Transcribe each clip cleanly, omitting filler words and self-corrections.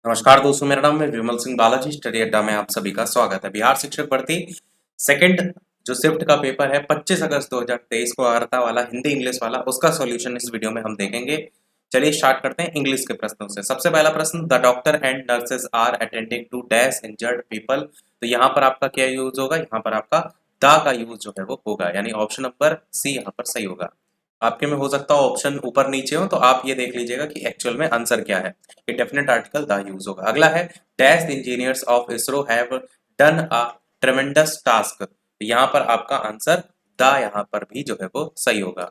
नमस्कार दोस्तों, मेरा नाम है विमल सिंह बालाजी। स्टडी अड्डा में आप सभी का स्वागत है। बिहार शिक्षक भर्ती सेकंड जो शिफ्ट का पेपर है 25 अगस्त 2023 को वार्ता वाला हिंदी इंग्लिश वाला, उसका सॉल्यूशन इस वीडियो में हम देखेंगे। चलिए स्टार्ट करते हैं इंग्लिश के प्रश्नों से। सबसे पहला प्रश्न, the doctor and nurses are attending to dash injured people. तो यहाँ पर आपका क्या यूज होगा? यहाँ पर आपका द का यूज जो है वो होगा, यानी ऑप्शन नंबर सी यहाँ पर सही होगा। आपके में हो सकता है ऑप्शन ऊपर नीचे हो, तो आप ये देख लीजिएगा कि एक्चुअल में आंसर क्या है। ये डेफिनेट आर्टिकल द यूज होगा। अगला है, dash engineers of ISRO have done a ट्रेमेंडस task. यहाँ पर आपका आंसर द यहाँ पर भी जो है वो सही होगा।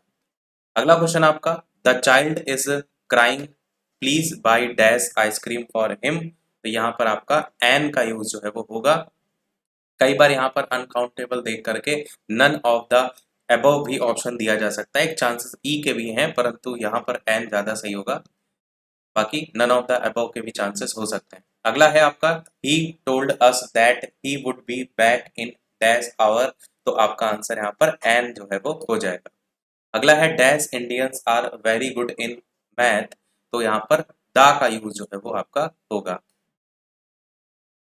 अगला क्वेश्चन आपका, the child is crying please by dash ice cream for him. तो यहाँ पर आपका एन का यूज जो है वो होगा। कई बार यहाँ पर अनकाउंटेबल देख करके नन ऑफ द अबव भी ऑप्शन दिया जा सकता है। एक चांसेस ई के भी हैं, परंतु यहाँ पर एन ज्यादा सही होगा। बाकी नन ऑफ द अबव के भी चांसेस हो सकते हैं। अगला है आपका, he told us that he would be back in dash hour. तो आपका आंसर यहाँ पर एन जो है वो हो जाएगा। अगला है, dash Indians are very good in math. तो यहाँ पर दा का यूज जो है वो आपका होगा।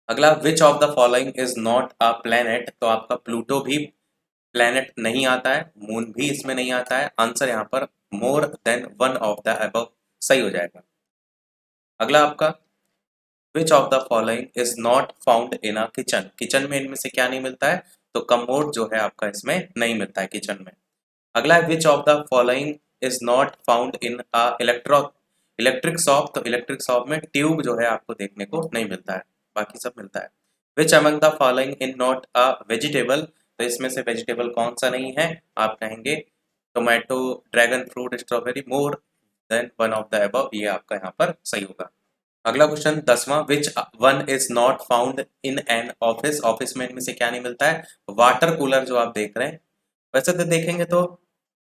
अगला, which of the following is not a planet. तो आपका प्लूटो भी प्लेनेट नहीं आता है, मून भी इसमें नहीं आता है। आंसर यहाँ पर मोर than one of the above सही हो जाएगा। अगला आपका, which of the following is not found in a kitchen. Kitchen में इनमें से क्या नहीं मिलता है? तो कमोड जो है आपका इसमें नहीं मिलता है किचन में। अगला है, which of the following is not found in a electric shop. तो इलेक्ट्रिक शॉप में ट्यूब जो है आपको देखने को नहीं मिलता है, बाकी सब मिलता है। Which among the following in not a vegetable. तो इसमें से वेजिटेबल कौन सा नहीं है? आप कहेंगे tomato, dragon fruit, strawberry, more than one of the above. ये आपका यहाँ पर सही होगा। अगला क्वेश्चन 10वां, which one is not found in an office. Office में इनमें से क्या नहीं मिलता है? वाटर कूलर जो आप देख रहे हैं। वैसे तो देखेंगे तो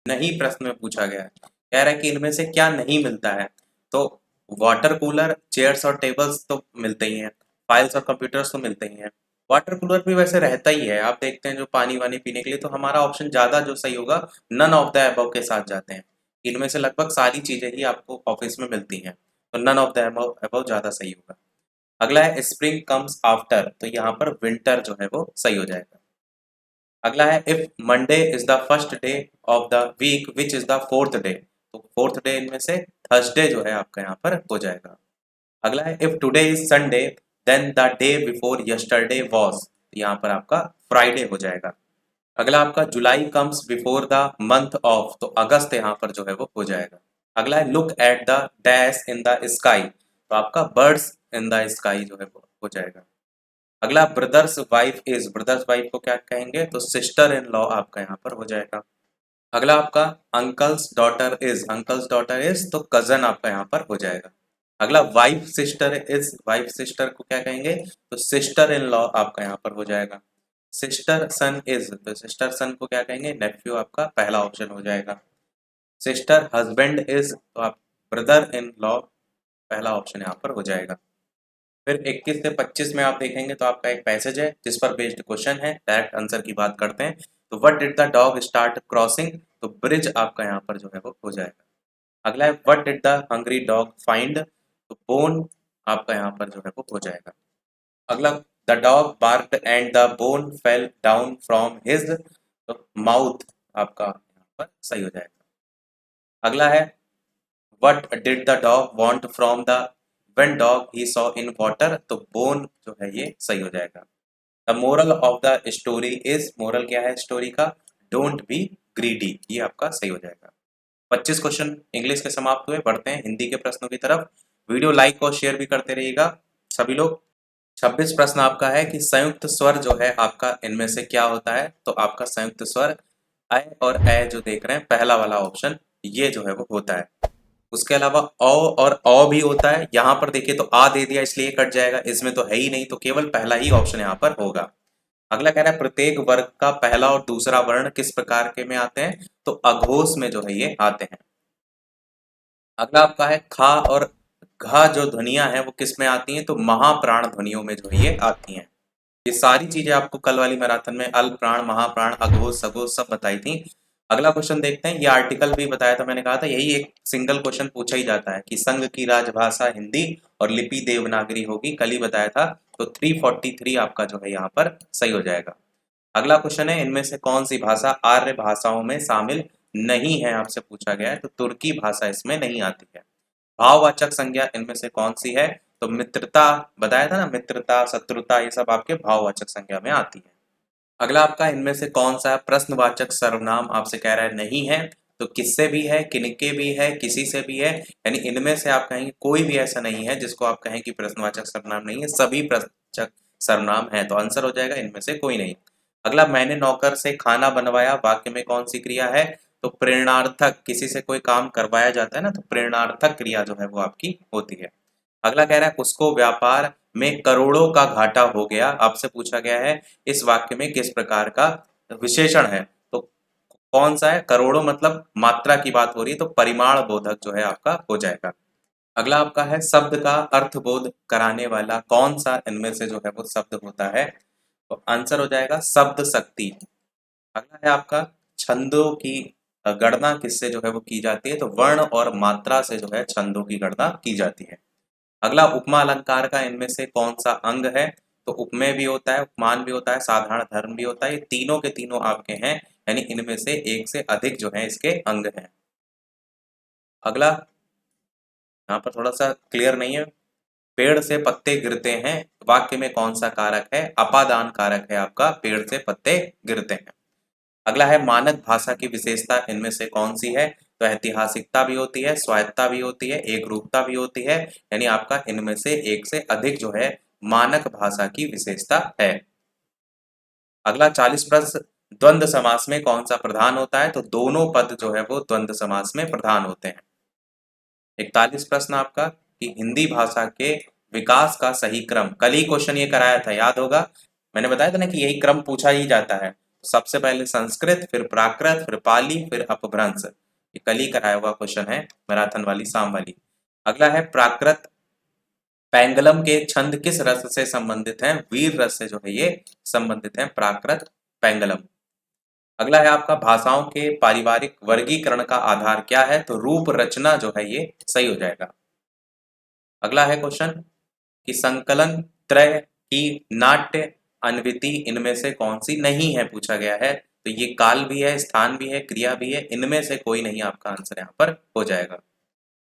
नहीं, प्रश्न में पूछा गया है, कह रहा है कि इनमें से क्या नहीं मिलता है। तो वाटर कूलर, चेयर्स और टेबल्स तो मिलते ही हैं, फाइल्स और कंप्यूटर्स तो मिलते ही हैं। वाटर कूलर भी वैसे रहता ही है, आप देखते हैं जो पानी वानी पीने के लिए। तो हमारा ऑप्शन ज्यादा जो सही होगा, नन ऑफ द अबव के साथ जाते हैं। इनमें से लगभग सारी चीजें ही आपको ऑफिस में मिलती हैं, तो नन ऑफ द अबव ज्यादा सही होगा। अगला है, स्प्रिंग कम्स आफ्टर। तो यहाँ पर विंटर जो है वो सही हो जाएगा। अगला है, if Monday is the first day of the week which is the fourth day. तो फोर्थ डे इनमें से थर्सडे जो है आपका यहाँ पर हो जाएगा। अगला है, if today is Sunday then the day before yesterday was. यहाँ पर आपका फ्राइडे हो जाएगा। अगला आपका, July comes before the month of. तो अगस्त यहाँ पर जो है वो हो जाएगा। अगला है, look at the dash in the sky. तो आपका बर्ड्स इन द स्काई जो है वो हो जाएगा। अगला, brother's wife is. Brother's wife को क्या कहेंगे? तो सिस्टर इन लॉ आपका यहाँ पर हो जाएगा। अगला आपका, uncle's daughter is. Uncle's daughter is तो कजन आपका यहाँ पर हो जाएगा। अगला, wife sister is. Wife sister को क्या कहेंगे? तो सिस्टर इन लॉ आपका यहाँ पर हो जाएगा। Sister son is. तो सिस्टर सन को क्या कहेंगे? नेफ्यू आपका पहला ऑप्शन हो जाएगा। सिस्टर हस्बैंड इज तो आप ब्रदर इन लॉ पहला ऑप्शन यहाँ पर हो जाएगा। फिर 21 से 25 में आप देखेंगे तो आपका एक पैसेज है जिस पर बेस्ड क्वेश्चन है। डायरेक्ट आंसर की बात करते हैं। तो what did the dog start crossing. तो ब्रिज आपका यहाँ पर जो है वो हो जाएगा। अगला है, what did the hungry dog find. तो बोन आपका यहाँ पर जो है वो हो जाएगा। अगला, the dog barked and the bone fell down from his. तो माउथ आपका यहाँ पर सही हो जाएगा। अगला है, what did the dog want from the when dog he saw in water. तो बोन जो है ये सही हो जाएगा। The moral of the story is. Moral क्या है स्टोरी का? Don't be greedy. ये आपका सही हो जाएगा। 25 क्वेश्चन इंग्लिश के समाप्त हुए। बढ़ते हैं हिंदी के प्रश्नों की तरफ। वीडियो लाइक और शेयर भी करते रहिएगा सभी लोग। 26 प्रश्न आपका है कि संयुक्त स्वर जो है आपका इनमें से क्या होता है? तो आपका संयुक्त स्वर अ और ए जो देख रहे हैं, पहला वाला ऑप्शन ये जो है वो होता है। उसके अलावा औ और औ भी होता है। यहाँ पर देखिए तो आ दे दिया इसलिए कट जाएगा, इसमें तो है ही नहीं, तो केवल पहला ही ऑप्शन यहाँ पर होगा। अगला कह रहा है, प्रत्येक वर्ग का पहला और दूसरा वर्ण किस प्रकार के में आते हैं? तो अघोष में जो है ये आते हैं। अगला आपका है, खा और घा जो ध्वनियां हैं वो किस में आती हैं? तो महाप्राण ध्वनियों में जो है ये आती हैं। ये सारी चीजें आपको कल वाली मैराथन में अल्प प्राण, महाप्राण, अघोष, सघोष सब बताई थी। अगला क्वेश्चन देखते हैं। ये आर्टिकल भी बताया था, मैंने कहा था यही एक सिंगल क्वेश्चन पूछा ही जाता है कि संघ की राजभाषा हिंदी और लिपि देवनागरी होगी, कल ही बताया था। तो 343 आपका जो है यहाँ पर सही हो जाएगा। अगला क्वेश्चन है, इनमें से कौन सी भाषा आर्य भाषाओं में शामिल नहीं है, आपसे पूछा गया है। तो तुर्की भाषा इसमें नहीं आती है। भाववाचक संज्ञा इनमें से कौन सी है? तो मित्रता, बताया था ना, मित्रता, शत्रुता, ये सब आपके भाववाचक संज्ञा में आती है। अगला आपका, इनमें से कौन सा प्रश्नवाचक सर्वनाम आपसे कह रहा है नहीं है। तो किससे भी है, किनके भी है, किसी से भी है, यानी इनमें से आप कहेंगे कोई भी ऐसा नहीं है जिसको आप कहें कि प्रश्नवाचक सर्वनाम नहीं है, सभी प्रश्नवाचक सर्वनाम है। तो आंसर हो जाएगा इनमें से कोई नहीं। अगला, मैंने नौकर से खाना बनवाया, वाक्य में कौन सी क्रिया है? तो प्रेरणार्थक, किसी से कोई काम करवाया जाता है ना, तो प्रेरणार्थक क्रिया जो है वो आपकी होती है। अगला कह रहा है, उसको व्यापार में करोड़ों का घाटा हो गया, आपसे पूछा गया है इस वाक्य में किस प्रकार का विशेषण है। तो कौन सा है? करोड़ों मतलब मात्रा की बात हो रही है, तो परिमाण बोधक जो है आपका हो जाएगा। अगला आपका है, शब्द का अर्थबोध कराने वाला कौन सा इनमें से जो है वो शब्द होता है? तो आंसर हो जाएगा शब्द शक्ति। अगला है आपका, छंदों की गणना किससे जो है वो की जाती है? तो वर्ण और मात्रा से जो है छंदों की गणना की जाती है। अगला, उपमा अलंकार का इनमें से कौन सा अंग है? तो उपमेय भी होता है, उपमान भी होता है, साधारण धर्म भी होता है, ये तीनों के तीनों आपके हैं, यानी इनमें से एक से अधिक जो है इसके अंग हैं। अगला, यहाँ पर थोड़ा सा क्लियर नहीं है। पेड़ से पत्ते गिरते हैं, वाक्य में कौन सा कारक है? अपादान कारक है आपका, पेड़ से पत्ते गिरते हैं। अगला है, मानक भाषा की विशेषता इनमें से कौन सी है? तो ऐतिहासिकता भी होती है, स्वायत्तता भी होती है, एकरूपता भी होती है, यानी आपका इनमें से एक से अधिक जो है मानक भाषा की विशेषता है। अगला 40 प्रश्न, द्वंद्व समास में कौन सा प्रधान होता है? तो दोनों पद जो है वो द्वंद्व समास में प्रधान होते हैं। 41 प्रश्न आपका, कि हिंदी भाषा के विकास का सही क्रम, कल ही क्वेश्चन ये कराया था, याद होगा, मैंने बताया था ना कि यही क्रम पूछा ही जाता है। सबसे पहले संस्कृत, फिर प्राकृत, फिर पाली, फिर अपभ्रंश। ये कल ही कराया हुआ क्वेश्चन है, मैराथन वाली, शाम वाली। अगला है, प्राकृत पैंगलम के छंद किस रस से संबंधित हैं? वीर रस से जो है ये संबंधित हैं, प्राकृत पैंगलम। अगला है आपका, भाषाओं के पारिवारिक वर्गीकरण का आधार क्या है? तो रूप रचना जो है ये सही हो जाएगा। अगला है क्वेश्चन, कि संकलन त्रय की नाट्य अन्विति इनमें से कौन सी नहीं है, पूछा गया है। तो ये काल भी है, स्थान भी है, क्रिया भी है, इनमें से कोई नहीं, आपका आंसर यहाँ पर हो जाएगा।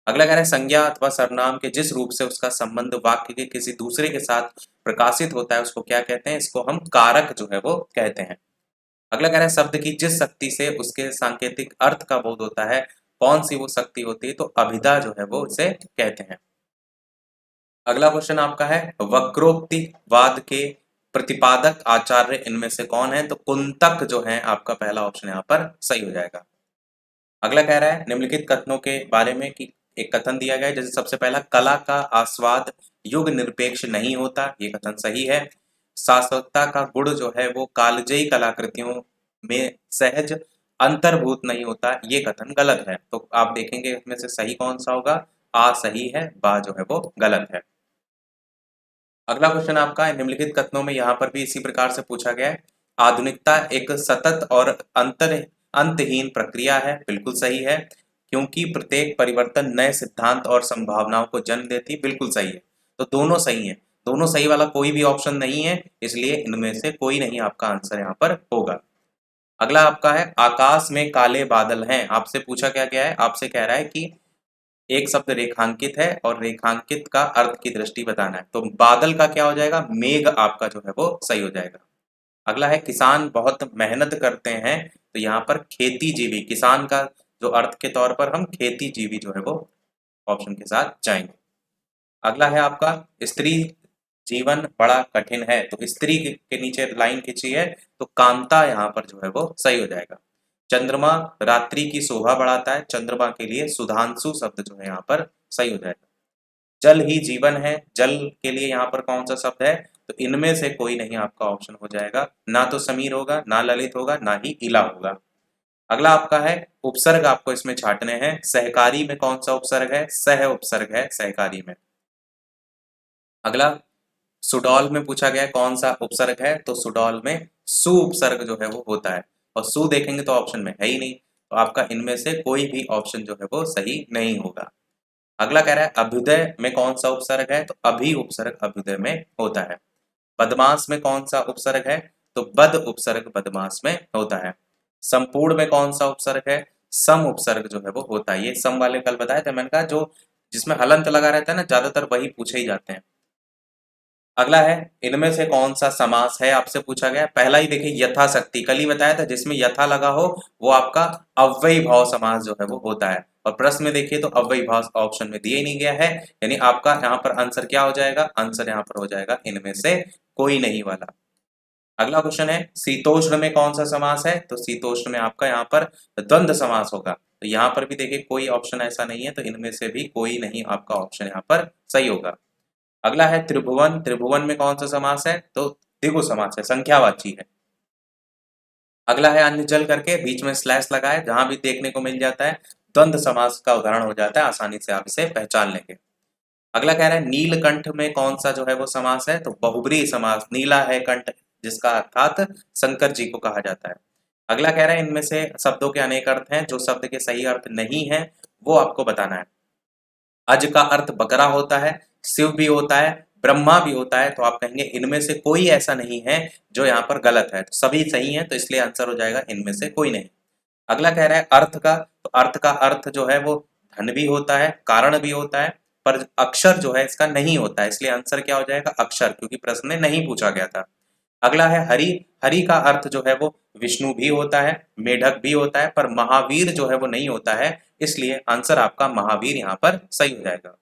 अगला कह रहा है, संज्ञा अथवा सर्वनाम के जिस रूप से उसका संबंध वाक्य के किसी दूसरे के साथ प्रकाशित होता है उसको क्या कहते हैं? इसको हम कारक जो है वो कहते हैं। अगला कह रहा है, शब्द की जिस शक्ति से उसके सांकेतिक अर्थ का बोध होता है, कौन सी वो शक्ति होती है? तो अभिधा जो है वो इसे कहते हैं। अगला क्वेश्चन आपका है, वक्रोक्तिवाद के प्रतिपादक आचार्य इनमें से कौन है? तो कुंतक जो है आपका पहला ऑप्शन यहाँ पर सही हो जाएगा। अगला कह रहा है, निम्नलिखित कथनों के बारे में कि एक कथन दिया गया है, जैसे सबसे पहला, कला का आस्वाद युग निरपेक्ष नहीं होता, ये कथन सही है। शाश्वतता का गुण जो है वो कालजयी कलाकृतियों में सहज अंतर्भूत नहीं होता, ये कथन गलत है। तो आप देखेंगे इसमें से सही कौन सा होगा? आ सही है, बा जो है वो गलत है। अगला क्वेश्चन आपका है, निम्नलिखित कथनों में यहाँ पर भी इसी प्रकार से पूछा गया है, आधुनिकता एक सतत और अंतहीन प्रक्रिया है, बिल्कुल सही है, क्योंकि प्रत्येक परिवर्तन नए सिद्धांत और संभावनाओं को जन्म देती, बिल्कुल सही है। तो दोनों सही है, दोनों सही वाला कोई भी ऑप्शन नहीं है, इसलिए इनमें से कोई नहीं आपका आंसर यहाँ पर होगा। अगला आपका है, आकाश में काले बादल हैं, आपसे पूछा क्या गया है? आपसे कह रहा है कि एक शब्द रेखांकित है और रेखांकित का अर्थ की दृष्टि बताना है, तो बादल का क्या हो जाएगा? मेघ आपका जो है वो सही हो जाएगा। अगला है, किसान बहुत मेहनत करते हैं, तो यहाँ पर खेती जीवी, किसान का जो अर्थ के तौर पर हम खेती जीवी जो है वो ऑप्शन के साथ जाएंगे। अगला है आपका, स्त्री जीवन बड़ा कठिन है, तो स्त्री के नीचे लाइन खींची है, तो कांता यहाँ पर जो है वो सही हो जाएगा। चंद्रमा रात्रि की शोभा बढ़ाता है, चंद्रमा के लिए सुधांशु शब्द जो है यहाँ पर सही हो जाएगा। जल ही जीवन है, जल के लिए यहाँ पर कौन सा शब्द है? तो इनमें से कोई नहीं आपका ऑप्शन हो जाएगा, ना तो समीर होगा, ना ललित होगा, ना ही इला होगा। अगला आपका है, उपसर्ग आपको इसमें छाटने हैं, सहकारी में कौन सा उपसर्ग है? सह उपसर्ग है सहकारी में। अगला, सुडौल में पूछा गया कौन सा उपसर्ग है? तो सुडौल में सु उपसर्ग जो है वो होता है। और सु देखेंगे तो ऑप्शन में है ही नहीं, तो आपका इनमें से कोई भी ऑप्शन जो है वो सही नहीं होगा। अगला कह रहा है अभ्युदय में कौन सा उपसर्ग है, तो अभी उपसर्ग अभ्युदय में होता है। बदमाश में कौन सा उपसर्ग है, तो बद उपसर्ग बदमाश में होता है। संपूर्ण में कौन सा उपसर्ग है, सम उपसर्ग जो है वो होता है। ये सम वाले कल बताए थे मैंने कहा, जो जिसमें हलंत लगा रहता है ना, ज्यादातर वही पूछे ही जाते हैं। अगला है इनमें से कौन सा समास है, आपसे पूछा गया। पहला ही देखिए यथाशक्ति, कल ही बताया था, जिसमें यथा लगा हो वो आपका अव्ययी भाव समास जो है वो होता है। और प्रश्न में देखिए तो अव्ययी भाव ऑप्शन में दिया ही नहीं गया है, यानी आपका यहाँ पर आंसर क्या हो जाएगा, आंसर यहाँ पर हो जाएगा इनमें से कोई नहीं वाला। अगला क्वेश्चन है शीतोष्ण में कौन सा समास है, तो शीतोष्ण में आपका यहाँ पर द्वंद्व समास होगा। तो यहाँ पर भी देखिए कोई ऑप्शन ऐसा नहीं है, तो इनमें से भी कोई नहीं आपका ऑप्शन यहाँ पर सही होगा। अगला है त्रिभुवन, त्रिभुवन में कौन सा समास है, तो द्विगु समास है, संख्यावाची है। अगला है अन्य जल करके बीच में स्लैश लगाए, जहां भी देखने को मिल जाता है द्वंद्व समास का उदाहरण हो जाता है, आसानी से आप इसे पहचान लेंगे। अगला कह रहा है नीलकंठ में कौन सा जो है वो समास है, तो बहुब्रीहि समास, नीला है कंठ जिसका अर्थात शंकर जी को कहा जाता है। अगला कह रहा है इनमें से शब्दों के अनेक अर्थ हैं, जो शब्द के सही अर्थ नहीं है वो आपको बताना है। अज का अर्थ बकरा होता है, शिव भी होता है, ब्रह्मा भी होता है, तो आप कहेंगे इनमें से कोई ऐसा नहीं है जो यहाँ पर गलत है, तो सभी सही है, तो इसलिए आंसर हो जाएगा इनमें से कोई नहीं। अगला कह रहा है अर्थ का, तो अर्थ का अर्थ जो है वो धन भी होता है, कारण भी होता है, पर अक्षर जो है इसका नहीं होता है, इसलिए आंसर क्या हो जाएगा, अक्षर, क्योंकि प्रश्न में नहीं पूछा गया था। अगला है हरि, हरि का अर्थ जो है वो विष्णु भी होता है, मेढक भी होता है, पर महावीर जो है वो नहीं होता है, इसलिए आंसर आपका महावीर यहाँ पर सही हो जाएगा।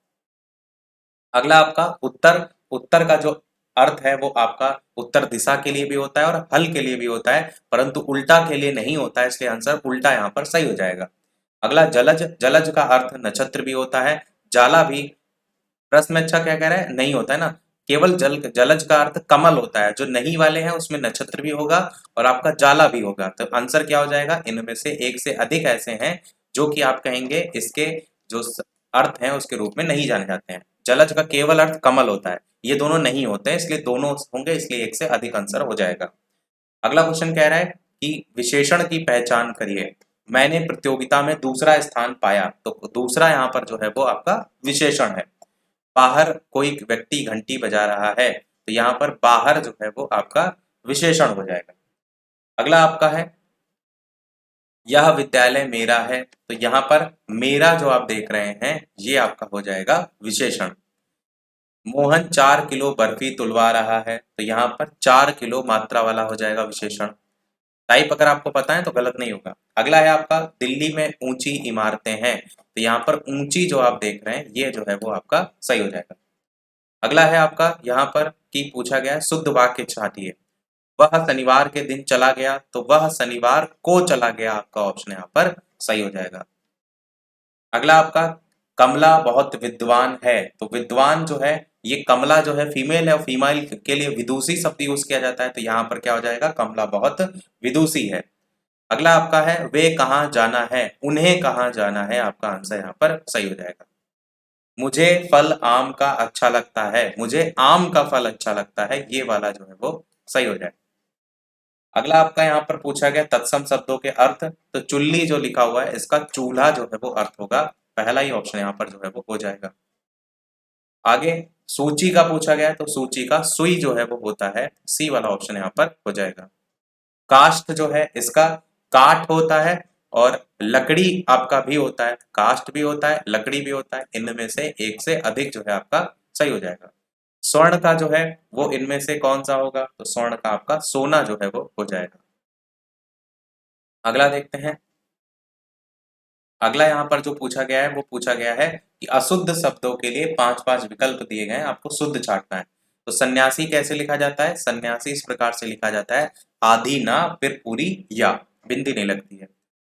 अगला आपका उत्तर, उत्तर का जो अर्थ है वो आपका उत्तर दिशा के लिए भी होता है और हल के लिए भी होता है, परंतु उल्टा के लिए नहीं होता है, इसलिए आंसर उल्टा यहाँ पर सही हो जाएगा। अगला जलज, जलज का अर्थ नक्षत्र भी होता है, जाला भी। प्रश्न में अच्छा क्या कह रहा है, नहीं होता है ना, केवल जलज का अर्थ कमल होता है, जो नहीं वाले हैं उसमें नक्षत्र भी होगा और आपका जाला भी होगा, तो आंसर क्या हो जाएगा, इनमें से एक से अधिक ऐसे हैं जो कि आप कहेंगे इसके जो अर्थ हैं उसके रूप में नहीं जाने जाते हैं। जलज का केवल अर्थ कमल होता है, ये दोनों नहीं होते हैं, इसलिए दोनों होंगे, इसलिए एक से अधिक आंसर हो जाएगा। अगला क्वेश्चन कह रहा है कि विशेषण की पहचान करिए। मैंने प्रतियोगिता में दूसरा स्थान पाया, तो दूसरा यहाँ पर जो है वो आपका विशेषण है। बाहर कोई व्यक्ति घंटी बजा रहा है, तो यहाँ पर बाहर जो है वो आपका विशेषण हो जाएगा। अगला आपका है यह विद्यालय मेरा है, तो यहाँ पर मेरा जो आप देख रहे हैं ये आपका हो जाएगा विशेषण। मोहन 4 किलो बर्फी तुलवा रहा है, तो यहाँ पर 4 किलो मात्रा वाला हो जाएगा विशेषण। टाइप अगर आपको पता है तो गलत नहीं होगा। अगला है आपका दिल्ली में ऊंची इमारतें हैं, तो यहाँ पर ऊंची जो आप देख रहे हैं ये जो है वो आपका सही हो जाएगा। अगला है आपका यहाँ पर कि पूछा गया है शुद्ध वाक्य छाटिए। वह शनिवार के दिन चला गया, तो वह शनिवार को चला गया, आपका ऑप्शन यहाँ पर सही हो जाएगा। अगला आपका कमला बहुत विद्वान है, तो विद्वान जो है ये कमला जो है फीमेल है और फीमेल के लिए विदुषी शब्द यूज किया जाता है, तो यहाँ पर क्या हो जाएगा, कमला बहुत विदुषी है। अगला आपका है वे कहाँ जाना है, उन्हें कहाँ जाना है, आपका आंसर यहाँ पर सही हो जाएगा। मुझे फल आम का अच्छा लगता है, मुझे आम का फल अच्छा लगता है, ये वाला जो है वो सही हो जाएगा। अगला आपका यहाँ पर पूछा गया तत्सम शब्दों के अर्थ, तो चुल्ली जो लिखा हुआ है इसका चूल्हा जो है वो अर्थ होगा, पहला ही ऑप्शन यहाँ पर जो है वो हो जाएगा। आगे सूची का पूछा गया, तो सूची का सुई जो है वो होता है, सी वाला ऑप्शन यहाँ पर हो जाएगा। काष्ठ जो है इसका काठ होता है और लकड़ी आपका भी होता है, काष्ठ भी होता है, लकड़ी भी होता है, इनमें से एक से अधिक जो है आपका सही हो जाएगा। स्वर्ण का जो है वो इनमें से कौन सा होगा, तो स्वर्ण का आपका सोना जो है वो हो जाएगा। अगला देखते हैं। अगला यहाँ पर जो पूछा गया है वो पूछा गया है कि अशुद्ध शब्दों के लिए 5-5 विकल्प दिए गए हैं, आपको शुद्ध छांटना है। तो सन्यासी कैसे लिखा जाता है, सन्यासी इस प्रकार से लिखा जाता है आधी ना फिर पूरी या, बिंदी नहीं लगती है।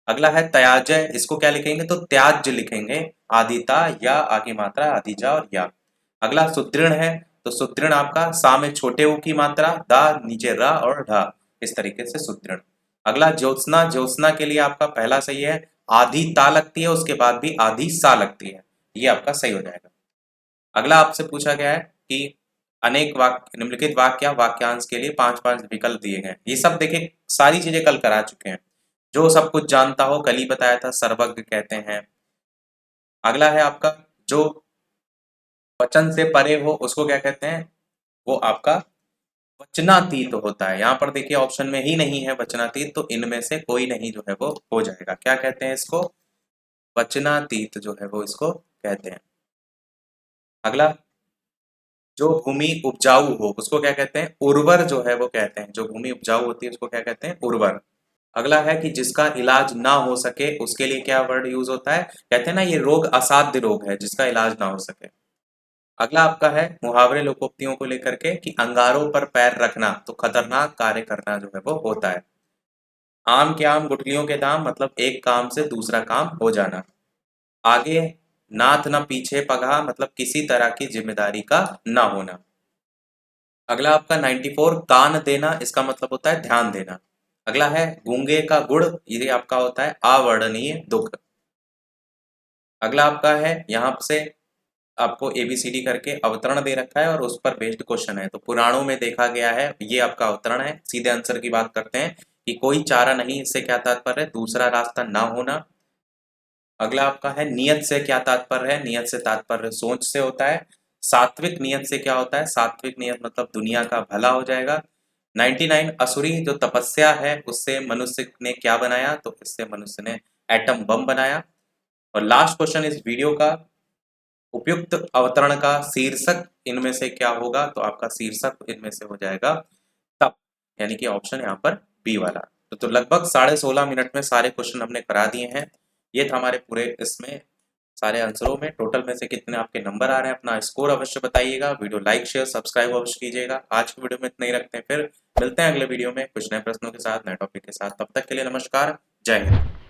अगला है त्याज्य, इसको क्या लिखेंगे, तो त्याज्य लिखेंगे, आदिता या आगे मात्रा आदिजा और या। अगला सुदृढ़ है, तो सुदृढ़ आपका सा में छोटे ऊ की मात्रा, दा नीचे रा और ढा, इस तरीके से सुदृढ़। अगला ज्योत्सना, ज्योत्सना के लिए आपका पहला सही है, आधी ता लगती है उसके बाद भी आधी सा लगती है, ये आपका सही हो जाएगा। अगला आपसे पूछा गया है कि अनेक वाक्य, निम्नलिखित वाक्य या वाक्यांश के लिए 5-5 विकल्प दिए गए। ये सब देखिए सारी चीजें कल करा चुके हैं। जो सब कुछ जानता हो, कल ही बताया था, सर्वज्ञ कहते हैं। अगला है आपका जो वचन से परे हो उसको क्या कहते हैं, वो आपका वचनातीत होता है। यहाँ पर देखिए ऑप्शन में ही नहीं है वचनातीत, तो इनमें से कोई नहीं जो है वो हो जाएगा। क्या कहते हैं इसको, वचनातीत जो है वो इसको कहते हैं। अगला जो भूमि उपजाऊ हो उसको क्या कहते हैं, उर्वर जो है वो कहते हैं। जो भूमि उपजाऊ होती है उसको क्या कहते हैं, उर्वर। अगला है कि जिसका इलाज ना हो सके उसके लिए क्या वर्ड यूज होता है, कहते हैं ना ये रोग असाध्य रोग है जिसका इलाज ना हो सके। अगला आपका है मुहावरे लोकोक्तियों को लेकर के कि अंगारों पर पैर रखना तो खतरनाक कार्य करना जो है वो होता है। आम के आम गुठलियों के दाम, मतलब एक काम से दूसरा काम हो जाना। आगे नाथ न पीछे पगहा, मतलब किसी तरह की जिम्मेदारी का ना होना। अगला आपका 94 कान देना, इसका मतलब होता है ध्यान देना। अगला है गूंगे का गुड़, ये आपका होता है अवर्णनीय दुख। अगला आपका है यहाँ से आपको एबीसीडी करके अवतरण दे रखा है और उस पर बेस्ड क्वेश्चन है। तो पुराणों में देखा गया है, ये आपका अवतरण है। सीधे आंसर की बात करते हैं कि कोई चारा नहीं, इससे क्या तात्पर्य है, दूसरा रास्ता ना होना। अगला आपका है नियत से क्या तात्पर्य है, नियत से तात्पर्य सोच से होता है। सात्विक नियत से क्या होता है, सात्विक नियत मतलब दुनिया का भला हो जाएगा। 99 असुरी जो तपस्या है उससे मनुष्य ने क्या बनाया, तो इससे मनुष्य ने एटम बम बनाया। और लास्ट क्वेश्चन इस वीडियो का, उपयुक्त अवतरण का शीर्षक इनमें से क्या होगा, तो आपका शीर्षक इनमें से हो जाएगा तप, यानी कि ऑप्शन यहाँ पर बी वाला। तो लगभग 16.5 मिनट में सारे क्वेश्चन हमने करा दिए हैं। ये था हमारे पूरे इसमें सारे आंसरों में। टोटल में से कितने आपके नंबर आ रहे हैं, अपना स्कोर अवश्य बताइएगा। वीडियो लाइक शेयर सब्सक्राइब अवश्य कीजिएगा। आज की वीडियो में इतना ही रखते हैं, फिर मिलते हैं अगले वीडियो में कुछ नए प्रश्नों के साथ, नए टॉपिक के साथ। तब तक के लिए नमस्कार, जय हिंद।